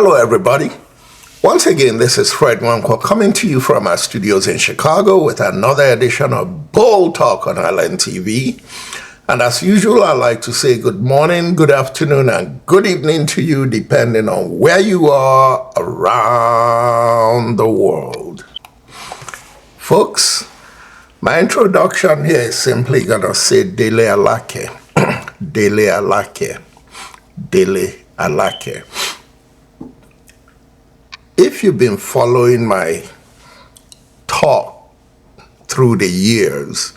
Hello, everybody. Once again, this is Fred Wanko coming to you from our studios in Chicago with another edition of Bold Talk on Island TV. And as usual, I like to say good morning, good afternoon, and good evening to you, depending on where you are around the world. Folks, my introduction here is simply going to say Dele Alake. Dele Alake. Dele Alake. If you've been following my talk through the years,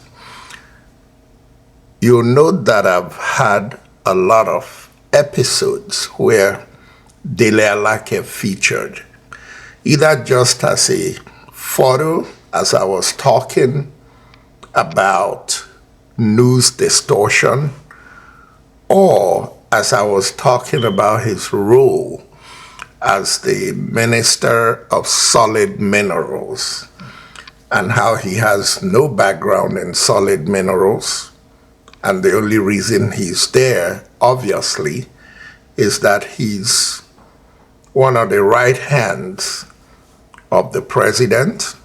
you'll note that I've had a lot of episodes where Dele Alake featured, either just as a photo as I was talking about news distortion, or as I was talking about his role as the Minister of Solid Minerals and how he has no background in solid minerals. And the only reason he's there, obviously, is that he's one of the right hands of the president,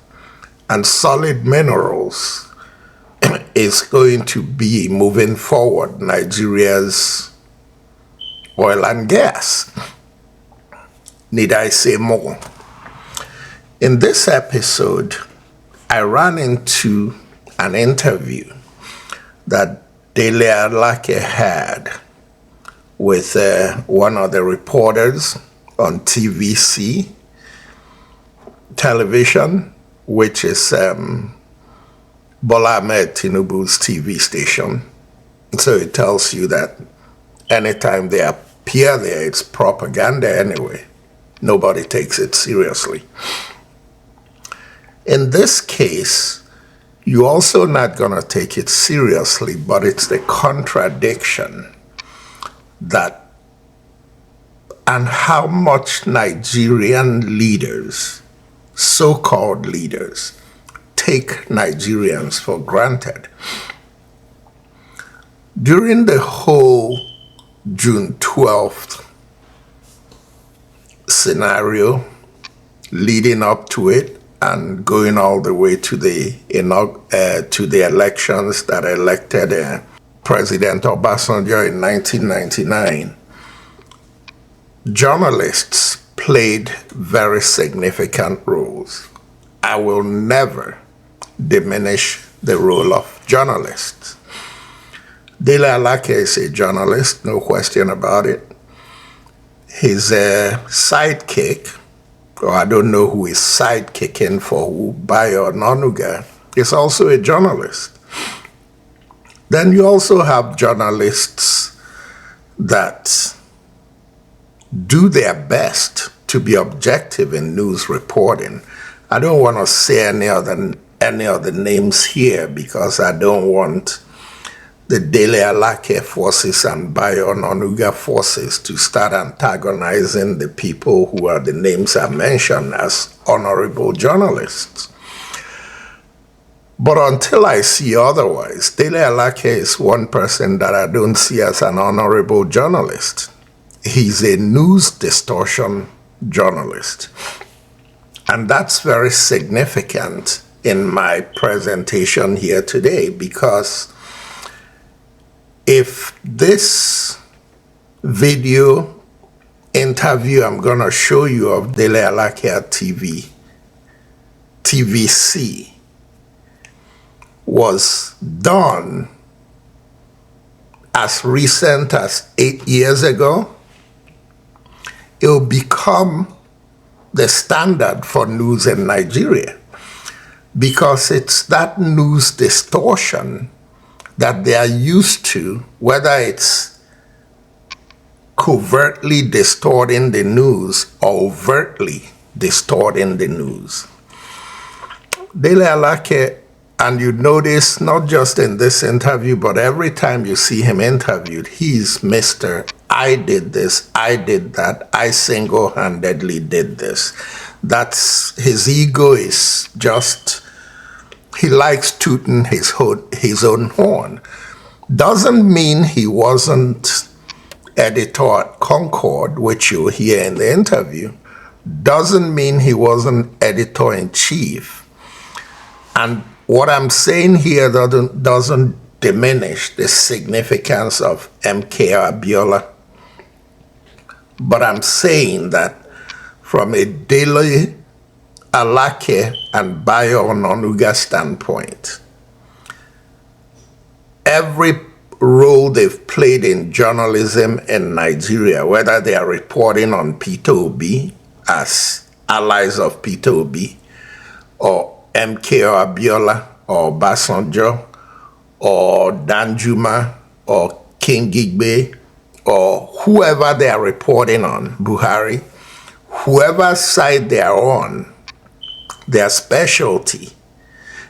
and solid minerals is going to be, moving forward, Nigeria's oil and gas. Need I say more? In this episode, I ran into an interview that Dele Alake had with one of the reporters on TVC television, which is Bola Ahmed Tinubu's TV station. So it tells you that anytime they appear there, it's propaganda anyway. Nobody takes it seriously. In this case, you're also not going to take it seriously, but it's the contradiction that, and how much Nigerian leaders, so-called leaders, take Nigerians for granted. During the whole June 12th scenario, leading up to it and going all the way to the elections that elected President Obasanjo in 1999, journalists played very significant roles. I will never diminish the role of journalists. Dele Alake is a journalist, no question about it. His sidekick, or I don't know who is sidekicking for who, Bayo Onanuga, is also a journalist. Then you also have journalists that do their best to be objective in news reporting. I don't want to say any of the names here because I don't want the Dele Alake forces and Bayo Onanuga forces to start antagonizing the people who are the names I mentioned as honorable journalists. But until I see otherwise, Dele Alake is one person that I don't see as an honorable journalist. He's a news distortion journalist. And that's very significant in my presentation here today, because if this video interview I'm going to show you of Dele Alake at TVC was done as recent as 8 years ago, it will become the standard for news in Nigeria, because it's that news distortion that they are used to, whether it's covertly distorting the news or overtly distorting the news. Dele Alake, and you notice not just in this interview, but every time you see him interviewed, he's Mr. I did this, I did that, I single-handedly did this. That's, his ego is just, he likes tooting his own horn. Doesn't mean he wasn't editor at Concord, which you'll hear in the interview, doesn't mean he wasn't editor-in-chief. And what I'm saying here doesn't diminish the significance of MK Abiola. But I'm saying that from a Dele Alake and Bayo Ononuga standpoint, every role they've played in journalism in Nigeria, whether they are reporting on Peter Obi as allies of Peter Obi, or MK Abiola, or Basanjo, or Danjuma, or King Gigbe, or whoever they are reporting on, Buhari, whoever side they are on, their specialty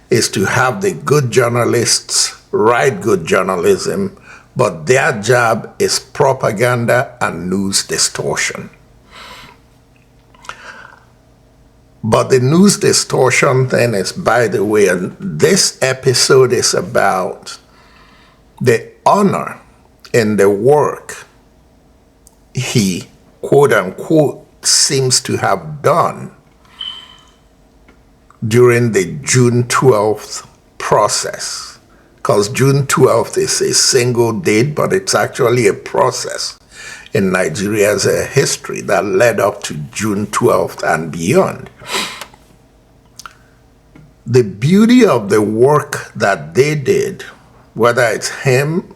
is to have the good journalists write good journalism, but their job is propaganda and news distortion. But the news distortion thing is, by the way, and this episode is about the honor in the work he, quote unquote, seems to have done during the June 12th process. Because June 12th is a single date, but it's actually a process in Nigeria's history that led up to June 12th and beyond. The beauty of the work that they did, whether it's him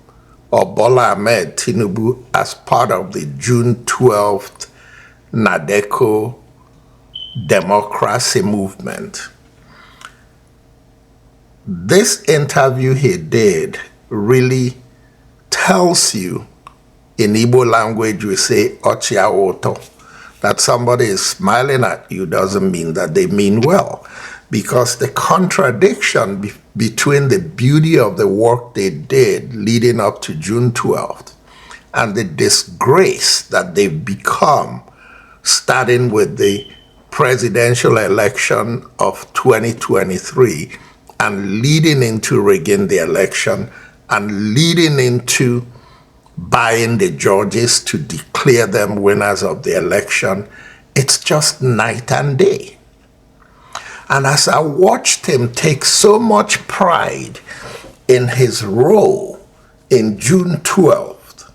or Bola Ahmed Tinubu as part of the June 12th Nadeko democracy movement, this interview he did really tells you, in Igbo language we say, Ochia Oto, that somebody is smiling at you doesn't mean that they mean well. Because the contradiction between the beauty of the work they did leading up to June 12th and the disgrace that they've become, starting with the presidential election of 2023 and leading into rigging the election and leading into buying the judges to declare them winners of the election, it's just night and day. And as I watched him take so much pride in his role in June 12th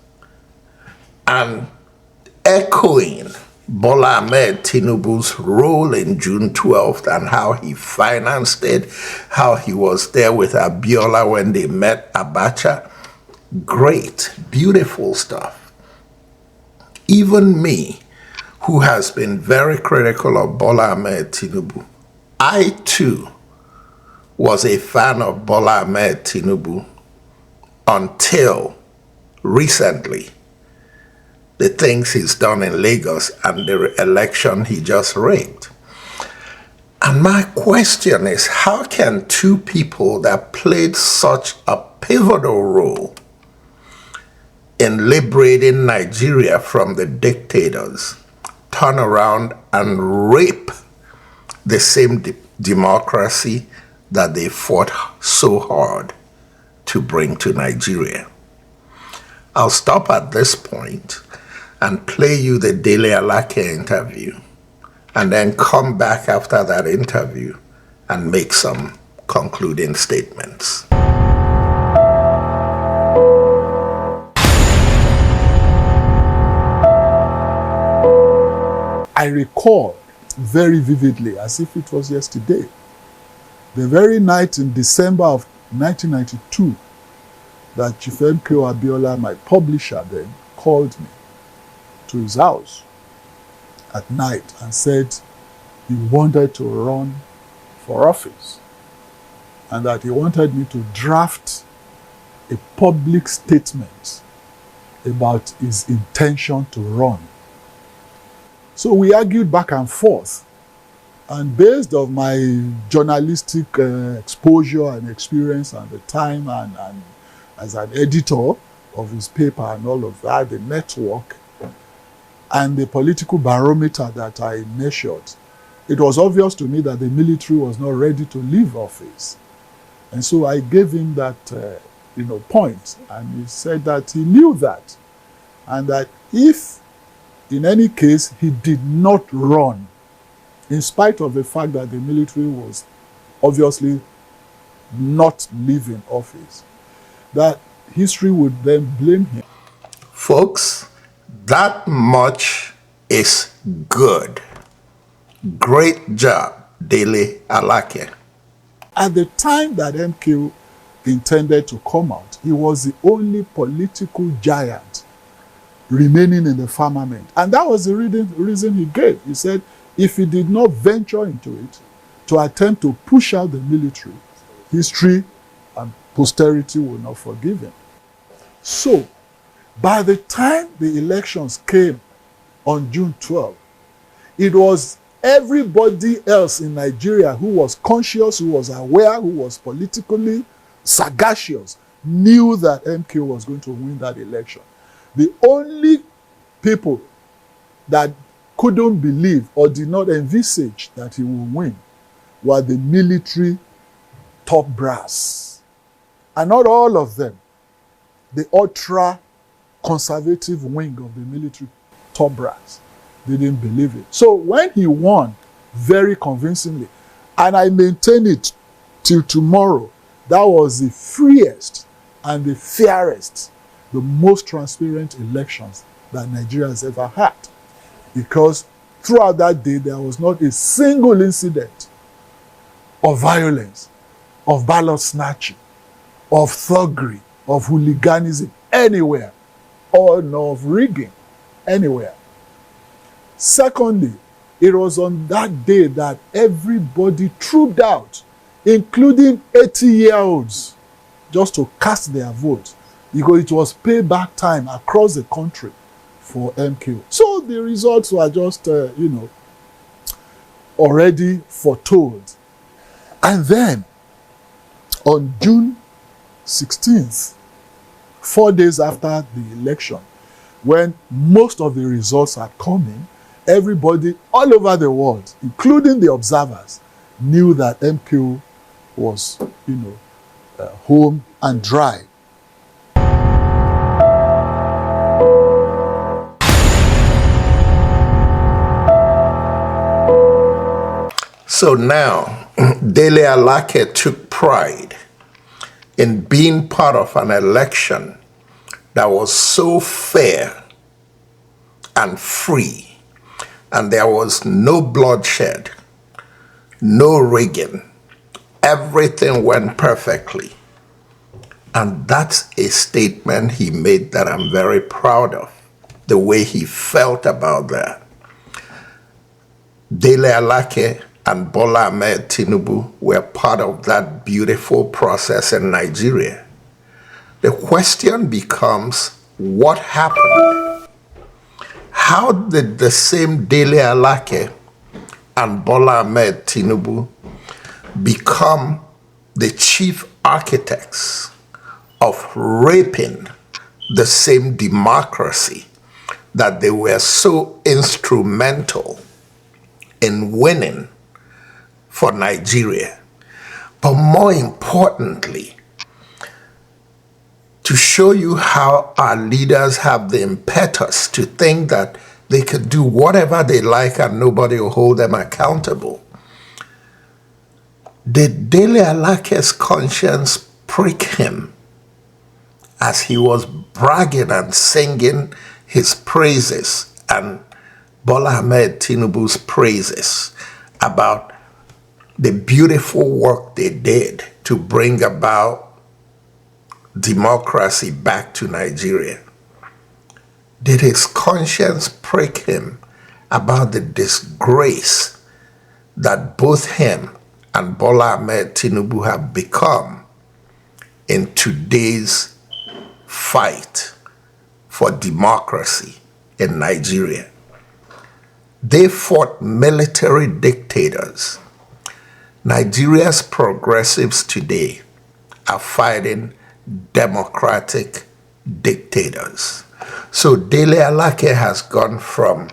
and echoing Bola Ahmed Tinubu's role in June 12th and how he financed it, how he was there with Abiola when they met Abacha, great, beautiful stuff. Even me, who has been very critical of Bola Ahmed Tinubu, I too was a fan of Bola Ahmed Tinubu until recently, the things he's done in Lagos and the election he just rigged. And my question is, how can two people that played such a pivotal role in liberating Nigeria from the dictators turn around and rape the same democracy that they fought so hard to bring to Nigeria? I'll stop at this point and play you the Dele Alake interview, and then come back after that interview and make some concluding statements. I recall very vividly, as if it was yesterday, the very night in December of 1992 that Chief MK Abiola, my publisher then, called me to his house at night and said he wanted to run for office and that he wanted me to draft a public statement about his intention to run. So we argued back and forth, and based on my journalistic exposure and experience at the time and as an editor of his paper and all of that, the network and the political barometer that I measured, it was obvious to me that the military was not ready to leave office. And so I gave him that point, and he said that he knew that. and that if, in any case, he did not run, in spite of the fact that the military was obviously not leaving office, that history would then blame him. Folks, that much is good. Great job, Dele Alake. At the time that MK intended to come out, he was the only political giant remaining in the firmament. And that was the reason he gave. He said if he did not venture into it to attempt to push out the military, history and posterity will not forgive him. So, by the time the elections came on June 12, it was everybody else in Nigeria who was conscious, who was aware, who was politically sagacious, knew that MK was going to win that election. The only people that couldn't believe or did not envisage that he would win were the military top brass. And not all of them. The ultra-conservative wing of the military top brass didn't believe it. So when he won very convincingly, and I maintain it till tomorrow, that was the freest and the fairest, the most transparent elections that Nigeria has ever had. Because throughout that day, there was not a single incident of violence, of ballot snatching, of thuggery, of hooliganism anywhere, or of rigging anywhere. Secondly, it was on that day that everybody trooped out, including 80-year-olds, just to cast their vote, because it was payback time across the country for MK. So the results were just, already foretold. And then, on June 16th, 4 days after the election, when most of the results are coming, everybody all over the world, including the observers, knew that MK was, home and dry. So now, Dele Alake took pride in being part of an election that was so fair and free, and there was no bloodshed, no rigging. Everything went perfectly. And that's a statement he made that I'm very proud of, the way he felt about that. Dele Alake and Bola Ahmed Tinubu were part of that beautiful process in Nigeria. The question becomes, what happened? How did the same Dele Alake and Bola Ahmed Tinubu become the chief architects of raping the same democracy that they were so instrumental in winning for Nigeria? But more importantly, to show you how our leaders have the impetus to think that they could do whatever they like and nobody will hold them accountable. Did Dele Alake's conscience prick him as he was bragging and singing his praises and Bola Ahmed Tinubu's praises about the beautiful work they did to bring about democracy back to Nigeria? Did his conscience prick him about the disgrace that both him and Bola Ahmed Tinubu have become in today's fight for democracy in Nigeria? They fought military dictators. Nigeria's progressives today are fighting democratic dictators. So Dele Alake has gone from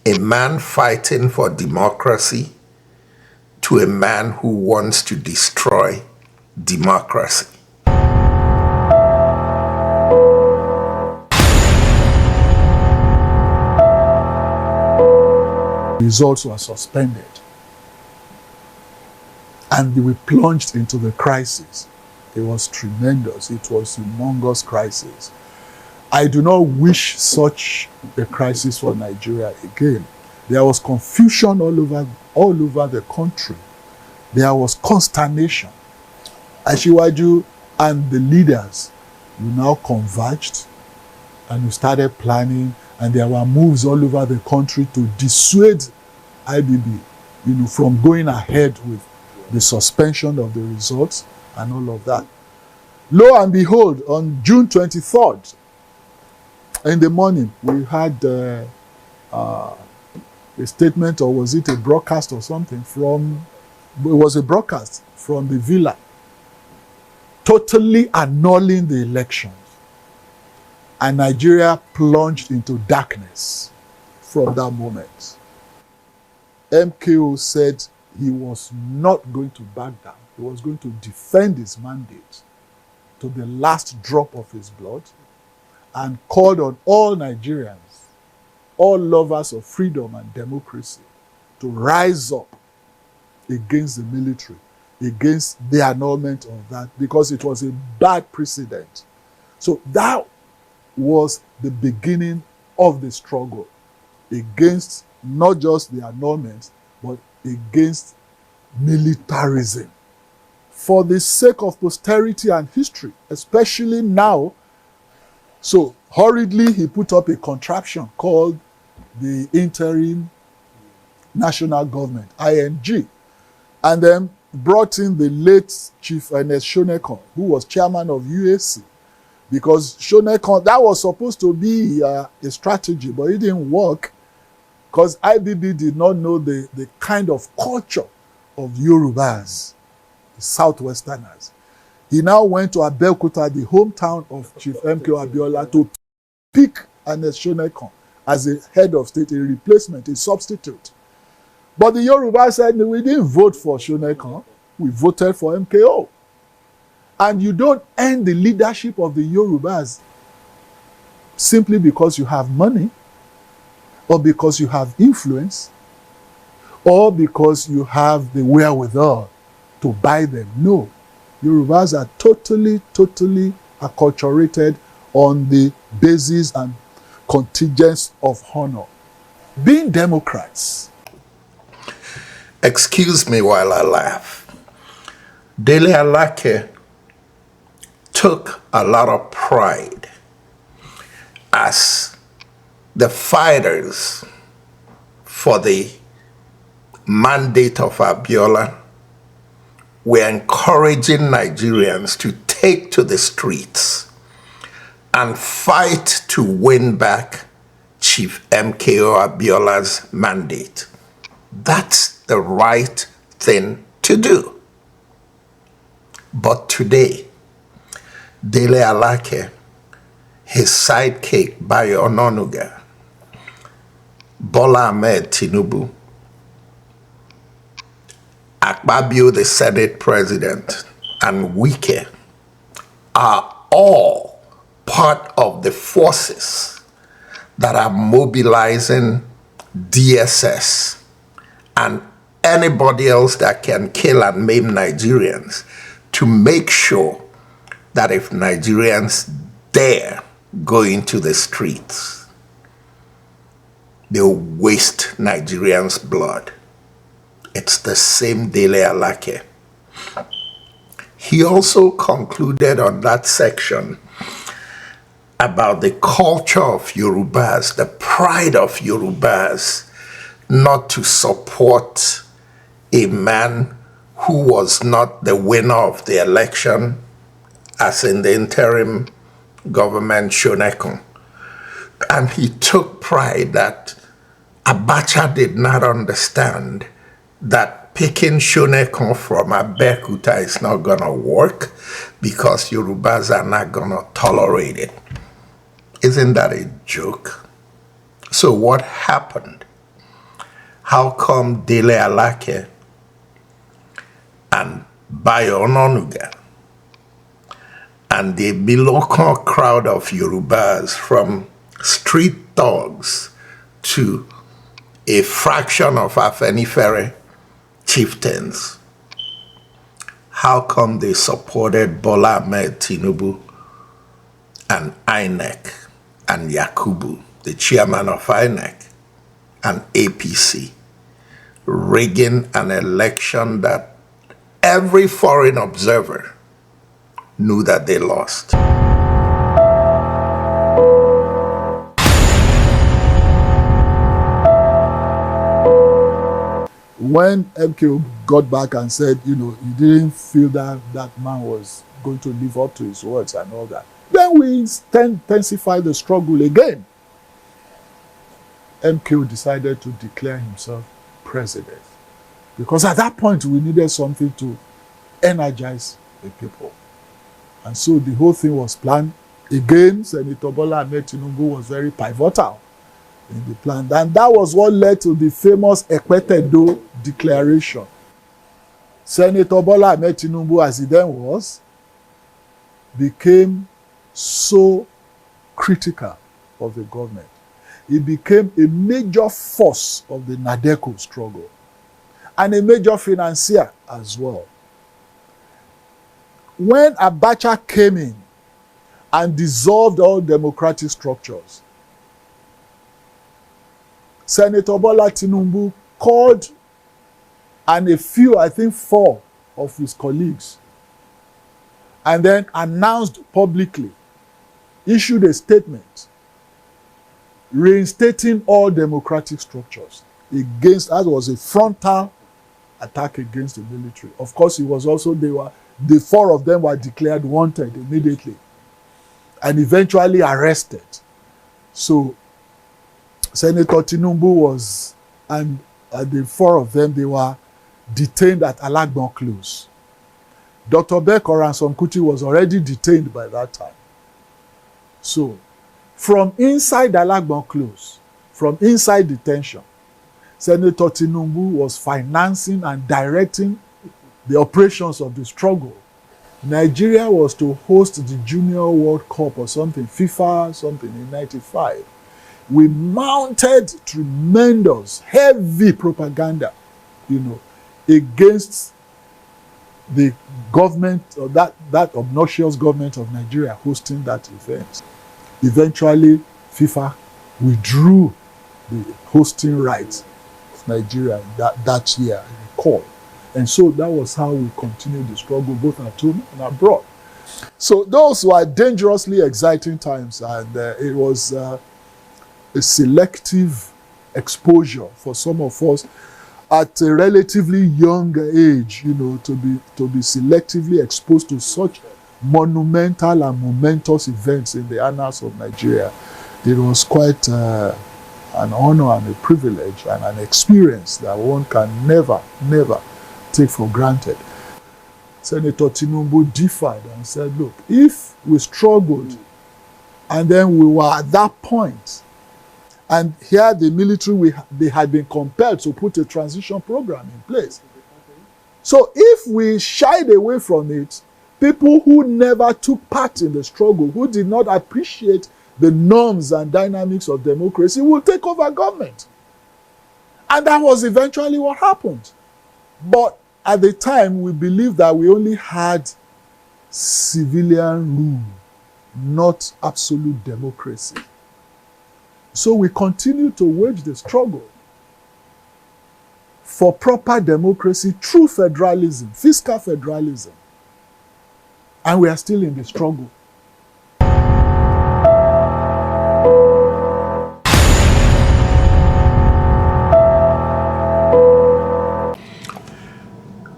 a man fighting for democracy to a man who wants to destroy democracy. results were suspended. And we plunged into the crisis. It was tremendous. It was a humongous crisis. I do not wish such a crisis for Nigeria again. There was confusion all over the country. There was consternation. Ashiwaju and the leaders, we now converged and we started planning, and there were moves all over the country to dissuade IBB, from going ahead with the suspension of the results and all of that. Lo and behold, on June 23rd, in the morning, we had a statement, or was it a broadcast or something it was a broadcast from the villa, totally annulling the elections. And Nigeria plunged into darkness from that moment. MKO said he was not going to back down. He was going to defend his mandate to the last drop of his blood, and called on all Nigerians, all lovers of freedom and democracy, to rise up against the military, against the annulment of that, because it was a bad precedent. So that was the beginning of the struggle against not just the annulment, but against militarism. For the sake of posterity and history, especially now. So hurriedly, he put up a contraption called the Interim National Government, ING, and then brought in the late Chief Ernest Shonekan, who was chairman of UAC, because Shonekan, that was supposed to be a strategy, but it didn't work, because IBB did not know the kind of culture of Yorubas, the Southwesterners. He now went to Abeokuta, the hometown of Chief MKO Abiola, to pick Ernest Shonekan as a head of state, a replacement, a substitute. But the Yoruba said, no, we didn't vote for Shonekan, we voted for MKO. And you don't end the leadership of the Yorubas simply because you have money, or because you have influence, or because you have the wherewithal to buy them. No. Yorubas are totally acculturated on the basis and contingents of honor. Being Democrats. Excuse me while I laugh. Dele Alake took a lot of pride as the fighters for the mandate of Abiola were encouraging Nigerians to take to the streets and fight to win back Chief MKO Abiola's mandate. That's the right thing to do. But today, Dele Alake, his sidekick Bayo Ononuga, Bola Ahmed Tinubu, Akpabio, the Senate President, and Wike are all part of the forces that are mobilizing DSS and anybody else that can kill and maim Nigerians to make sure that if Nigerians dare go into the streets, they'll waste Nigerians' blood. It's the same Dele Alake. He also concluded on that section about the culture of Yorubas, the pride of Yorubas, not to support a man who was not the winner of the election, as in the interim government Shonekan. And he took pride that Abacha did not understand that picking Shonekan from Abeokuta is not going to work because Yorubas are not going to tolerate it. Isn't that a joke? So what happened? How come Dele Alake and Bayo Ononuga and the Bilokan crowd of Yorubas, from street thugs to a fraction of Afenifere chieftains, how come they supported Bola Ahmed Tinubu and INEC and Yakubu, the chairman of INEC, and APC, rigging an election that every foreign observer knew that they lost? When MK got back and said, he didn't feel that that man was going to live up to his words and all that, then we intensified the struggle again. MK decided to declare himself president, because at that point we needed something to energize the people. And so the whole thing was planned. Again, Senator Bola Ahmed Tinubu was very pivotal in the plan. And that was what led to the famous Ekpetedo Declaration. Senator Bola Ahmed Tinubu, as he then was, became so critical of the government. He became a major force of the Nadeco struggle and a major financier as well. When Abacha came in and dissolved all democratic structures, Senator Bola Tinubu called, and a few, I think 4 of his colleagues, and then announced publicly, issued a statement reinstating all democratic structures against, that was a frontal attack against the military. Of course, it was also, the 4 of them were declared wanted immediately and eventually arrested. So Senator Tinubu was, and the 4 of them, they were detained at Alagbon Close. Dr. Bekor and Sonkuti was already detained by that time. So, from inside Alagbon Close, from inside detention, Senator Tinubu was financing and directing the operations of the struggle. Nigeria was to host the Junior World Cup or something, FIFA something in 95. We mounted tremendous, heavy propaganda, against the government, or that obnoxious government of Nigeria hosting that event. Eventually, FIFA withdrew the hosting rights of Nigeria that year, I recall. And so that was how we continued the struggle, both at home and abroad. So those were dangerously exciting times, and it was a selective exposure for some of us at a relatively young age, to be selectively exposed to such monumental and momentous events in the annals of Nigeria. It was quite an honor and a privilege and an experience that one can never take for granted. Senator Tinubu differed and said, look, if we struggled and then we were at that point, and here the military, they had been compelled to put a transition program in place. So if we shied away from it, people who never took part in the struggle, who did not appreciate the norms and dynamics of democracy, will take over government. And that was eventually what happened. But at the time, we believed that we only had civilian rule, not absolute democracy. So we continue to wage the struggle for proper democracy, true federalism, fiscal federalism. And we are still in the struggle.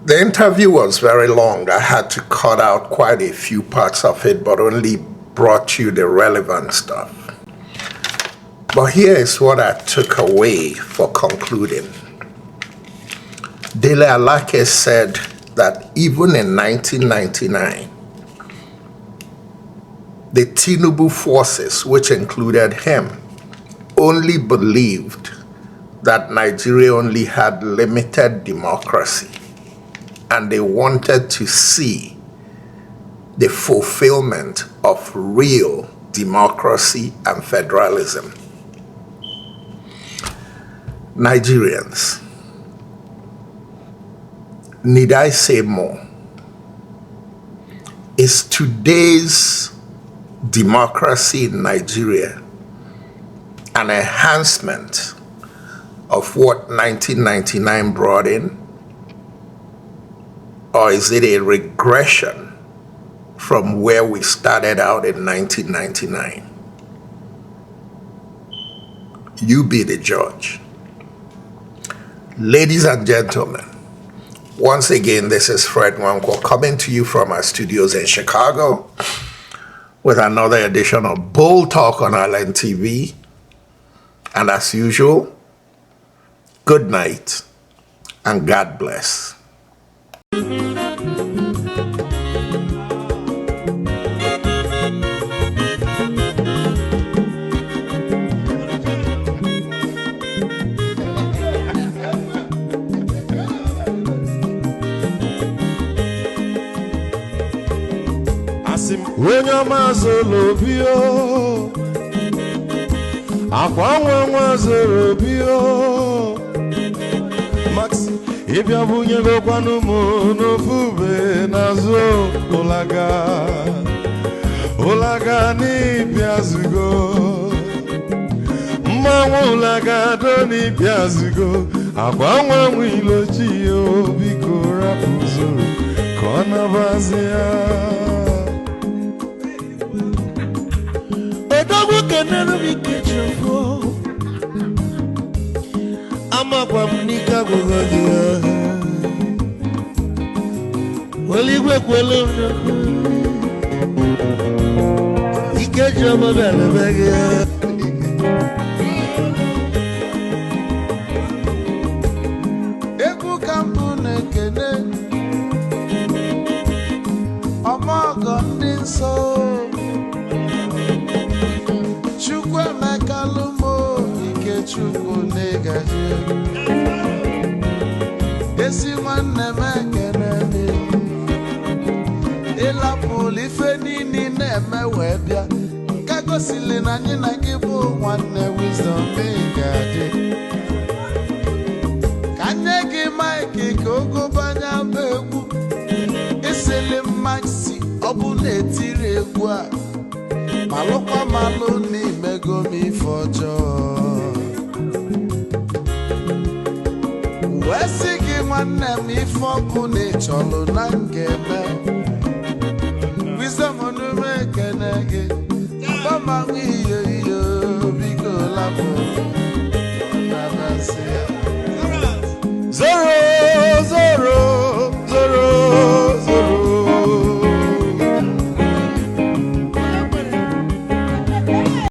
The interview was very long. I had to cut out quite a few parts of it, but only brought you the relevant stuff. But here is what I took away for concluding. Dele Alake said that even in 1999, the Tinubu forces, which included him, only believed that Nigeria only had limited democracy, and they wanted to see the fulfillment of real democracy and federalism. Nigerians, need I say more? Is today's democracy in Nigeria an enhancement of what 1999 brought in? Or is it a regression from where we started out in 1999? You be the judge. Ladies and gentlemen, once again, this is Fred Nwankwo coming to you from our studios in Chicago with another edition of Bull Talk on Island TV. And as usual, good night and God bless. When your mazolo bio, akwa mazolo bio, Max, if you bunye go kwanu mo no fube nazo olaga ni piazugo, ulaga do ni piazugo, akwa ilochi yo biko rapuzoro, kona bazia. Never be kitchen for I'm a Pamnica. Well, you work well. He catch your mother. Eku Kampune Kene Amagon din so. Chukwu negaji esi nwanne m ekene ịlapụl ife niile na-eme wee bịa ka gosili na anyị na gị bụ nwanne wisdom ga-adị ka nye gị maịkị ka ogobanya bụ egwu isili mmaksi ọ bụ na-etiri egwu a malụkwa malụ n'imego m ife ọjọọ wesi gị nwanne m ife ọkụ na-echọlụ na ngeme wisdom onume ekene gị ọgbamanwe iyo biko lapụ